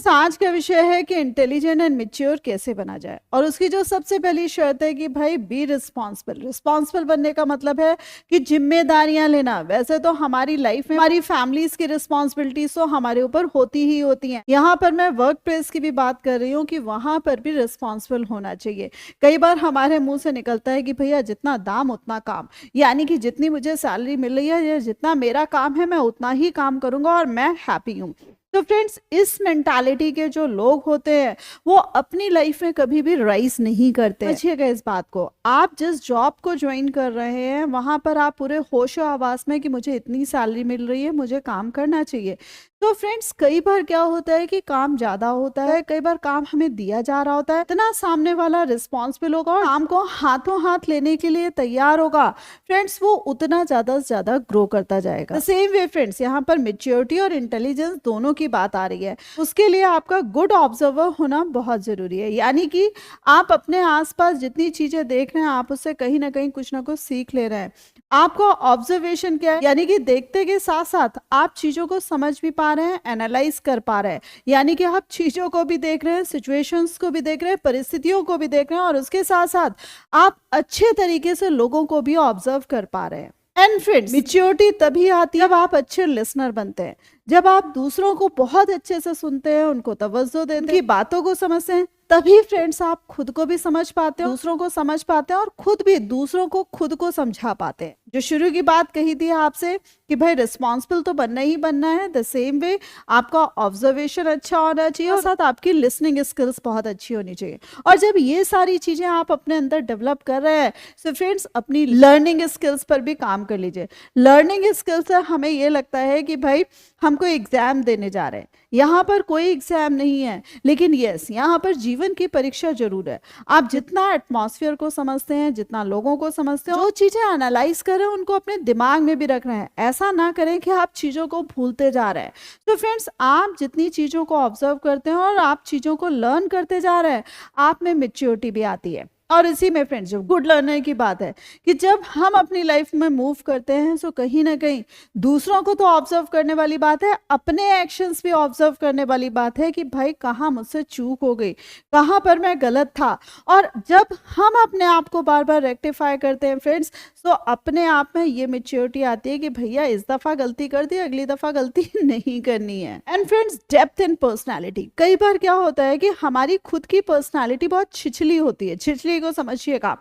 Friends, आज का विषय है कि इंटेलिजेंट एंड मैच्योर कैसे बना जाए। और उसकी जो सबसे पहली शर्त है कि भाई बी रिस्पॉन्सिबल। रिस्पॉन्सिबल बनने का मतलब है कि जिम्मेदारियां लेना। वैसे तो हमारी लाइफ में हमारी फैमिलीज की रिस्पॉन्सिबिलिटीज तो हमारे ऊपर होती ही होती हैं। यहाँ पर मैं वर्क प्लेस की भी बात कर रही हूँ कि वहां पर भी रिस्पॉन्सिबल होना चाहिए। कई बार हमारे मुंह से निकलता है कि भैया जितना दाम उतना काम, यानी कि जितनी मुझे सैलरी मिल रही है या जितना मेरा काम है मैं उतना ही काम करूंगा और मैं हैप्पी हूँ। तो फ्रेंड्स, इस मेंटालिटी के जो लोग होते हैं वो अपनी लाइफ में कभी भी राइज नहीं करते। समझिएगा इस बात को। आप जिस जॉब को ज्वाइन कर रहे हैं वहां पर आप पूरे होशो आवाज में कि मुझे इतनी सैलरी मिल रही है, मुझे काम करना चाहिए। तो फ्रेंड्स, कई बार क्या होता है कि काम ज्यादा होता है, कई बार काम हमें दिया जा रहा होता है, इतना सामने वाला रिस्पॉन्सिबल होगा और काम को हाथों हाथ लेने के लिए तैयार होगा, फ्रेंड्स वो उतना ज्यादा से ज्यादा ग्रो करता जाएगा। सेम वे फ्रेंड्स, यहाँ पर मेच्योरिटी और इंटेलिजेंस दोनों की बात आ रही है। उसके लिए आपका गुड ऑब्जर्वर होना बहुत जरूरी है, यानी कि आप अपने आसपास जितनी चीजें देख रहे हैं आप उससे कहीं ना कहीं कुछ ना कुछ सीख ले रहे हैं। आपको ऑब्जर्वेशन क्या है, यानी कि देखते के साथ साथ आप चीजों को समझ भी पा रहे हैं, एनालाइज कर पा रहे हैं, यानी कि आप चीजों को भी देख रहे हैं, सिचुएशंस को भी देख रहे हैं, परिस्थितियों को भी देख रहे हैं और उसके साथ साथ आप अच्छे तरीके से लोगों को भी ऑब्जर्व कर पा रहे हैं। एंड फ्रेंड्स, मैच्योरिटी तभी आती है जब आप अच्छे लिसनर बनते हैं, जब आप दूसरों को बहुत अच्छे से सुनते हैं, उनको तवज्जो देते हैं, उनकी बातों को समझते हैं। तभी फ्रेंड्स आप खुद को भी समझ पाते हैं, दूसरों को समझ पाते हैं और खुद भी दूसरों को खुद को समझा पाते हैं। जो शुरू की बात कही थी आपसे कि भाई रिस्पॉन्सिबल तो बनना ही बनना है, द सेम वे आपका ऑब्जर्वेशन अच्छा होना चाहिए और साथ आपकी लिसनिंग स्किल्स बहुत अच्छी होनी चाहिए। और जब ये सारी चीजें आप अपने अंदर डेवलप कर रहे हैं तो फ्रेंड्स अपनी लर्निंग स्किल्स पर भी काम कर लीजिए। लर्निंग स्किल्स से हमें ये लगता है कि भाई हम कोई एग्जाम देने जा रहे हैं, यहाँ पर कोई एग्जाम नहीं है, लेकिन यस यहाँ पर जीवन की परीक्षा जरूर है। आप जितना एटमॉस्फेयर को समझते हैं, जितना लोगों को समझते हैं, जो चीजें एनालाइज कर रहे हैं उनको अपने दिमाग में भी रख रहे हैं। ऐसा ना करें कि आप चीजों को भूलते जा रहे हैं। तो फ्रेंड्स, आप जितनी चीजों को ऑब्जर्व करते हैं और आप चीजों को लर्न करते जा रहे हैं, आप में मैच्योरिटी भी आती है। और इसी में फ्रेंड्स जो गुड लर्नर की बात है कि जब हम अपनी लाइफ में मूव करते हैं तो कहीं ना कहीं दूसरों को तो ऑब्जर्व करने वाली बात है, अपने एक्शंस भी ऑब्जर्व करने वाली बात है कि भाई कहाँ मुझसे चूक हो गई, कहाँ पर मैं गलत था। और जब हम अपने आप को बार बार रेक्टिफाई करते हैं फ्रेंड्स, तो अपने आप में ये मैच्योरिटी आती है कि भैया इस दफा गलती कर दी, अगली दफा गलती नहीं करनी है। And friends, depth in personality. कई बार क्या होता है कि हमारी खुद की पर्सनैलिटी बहुत छिछली होती है। छिछली को समझिएगा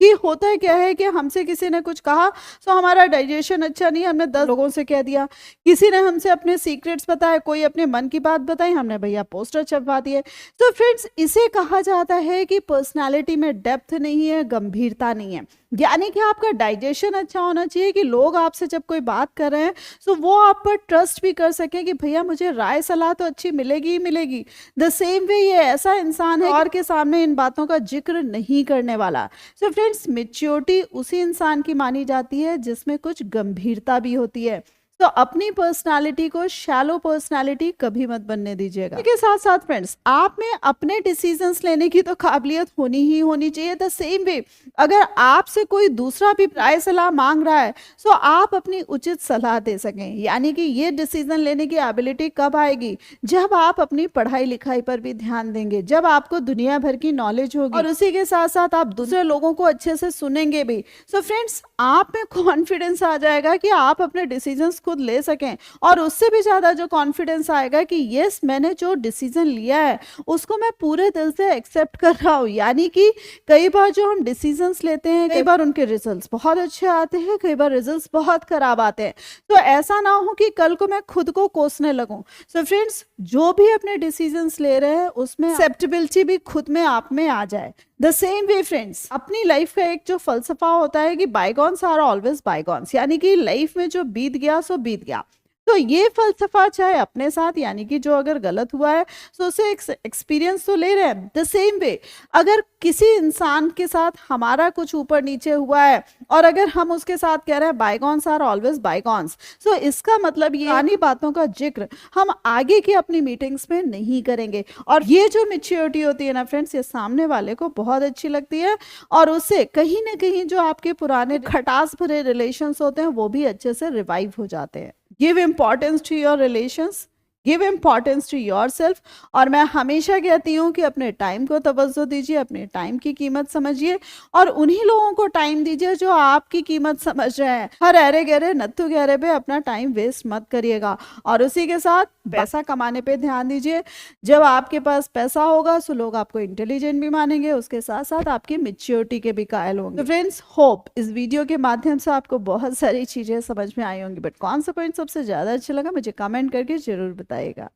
कि होता है क्या है कि हमसे किसी ने कुछ कहा तो हमारा डाइजेशन अच्छा नहीं, हमने 10 लोगों से कह दिया। किसी ने हमसे अपने सीक्रेट्स बताए, कोई अपने मन की बात बताई, हमने भैया पोस्टर छपवा दिए। तो फ्रेंड्स, इसे कहा जाता है कि पर्सनालिटी में डेप्थ नहीं है, गंभीरता नहीं है। यानी कि आपका डाइजेशन अच्छा होना चाहिए कि लोग आपसे जब कोई बात कर रहे हैं तो वो आप पर ट्रस्ट भी कर सकें कि भैया मुझे राय सलाह तो अच्छी मिलेगी ही मिलेगी। द सेम वे ये ऐसा इंसान है और के सामने इन बातों का जिक्र नहीं करने वाला। सो फ्रेंड्स, मैच्योरिटी उसी इंसान की मानी जाती है जिसमें कुछ गंभीरता भी होती है। तो अपनी पर्सनालिटी को शैलो पर्सनालिटी कभी मत बनने दीजिएगा। इसके साथ साथ फ्रेंड्स, आप में अपने डिसीजंस लेने की तो काबिलियत होनी ही होनी चाहिए। द सेम वे अगर आपसे कोई दूसरा भी राय सलाह मांग रहा है तो आप अपनी उचित सलाह दे सकें। यानी कि ये डिसीजन लेने की एबिलिटी कब आएगी, जब आप अपनी पढ़ाई लिखाई पर भी ध्यान देंगे, जब आपको दुनिया भर की नॉलेज होगी और उसी के साथ साथ आप दूसरे लोगों को अच्छे से सुनेंगे भी। सो फ्रेंड्स, आप में कॉन्फिडेंस आ जाएगा कि आप अपने डिसीजंस खुद ले सकें। और उससे भी ज्यादा जो कॉन्फिडेंस आएगा कि यस मैंने जो डिसीजन लिया है उसको मैं पूरे दिल से एक्सेप्ट कर रहा हूं। यानी कि कई बार जो हम डिसीजंस लेते हैं, कई बार उनके रिजल्ट्स बहुत अच्छे आते हैं, कई बार रिजल्ट्स बहुत खराब आते हैं। तो ऐसा ना हो कि कल को मैं खुद को कोसने लगूं। सो फ्रेंड्स, जो भी अपने डिसीजंस ले रहे हैं उसमें एक्सेप्टेबिलिटी भी खुद में आप में आ जाए। द सेम वे फ्रेंड्स, अपनी लाइफ का एक जो फलसफा होता है कि बायगॉन्स आर ऑलवेज बायगॉन्स, यानी कि लाइफ में जो बीत गया सो बीत गया। तो ये फलसफा चाहे अपने साथ, यानी कि जो अगर गलत हुआ है तो उसे एक्सपीरियंस तो ले रहे हैं। द सेम वे अगर किसी इंसान के साथ हमारा कुछ ऊपर नीचे हुआ है और अगर हम उसके साथ कह रहे हैं बायगॉन्स आर ऑलवेज बायगॉन्स, तो इसका मतलब ये पुरानी बातों का जिक्र हम आगे की अपनी मीटिंग्स में नहीं करेंगे। और ये जो मैच्योरिटी होती है ना फ्रेंड्स, ये सामने वाले को बहुत अच्छी लगती है और उससे कहीं ना कहीं जो आपके पुराने खटास भरे रिलेशंस होते हैं वो भी अच्छे से रिवाइव हो जाते हैं। Give importance to your relations, give importance to yourself. और मैं हमेशा कहती हूँ कि अपने टाइम को तवज्जो दीजिए, अपने टाइम की कीमत समझिए और उन्हीं लोगों को टाइम दीजिए जो आपकी कीमत समझ रहे हैं। हर अरे गहरे नत्थु गहरे पे अपना टाइम वेस्ट मत करिएगा। और उसी के साथ पैसा कमाने पे ध्यान दीजिए। जब आपके पास पैसा होगा तो लोग आपको इंटेलिजेंट भी मानेंगे, उसके साथ साथ आपकी मेच्योरिटी के भी कायल होंगे। तो फ्रेंड्स, होप इस वीडियो के माध्यम से आपको बहुत सारी चीजें समझ में आई होंगी, बट कौन सा पॉइंट सबसे ज्यादा अच्छा लगा मुझे कमेंट करके जरूर बताइएगा।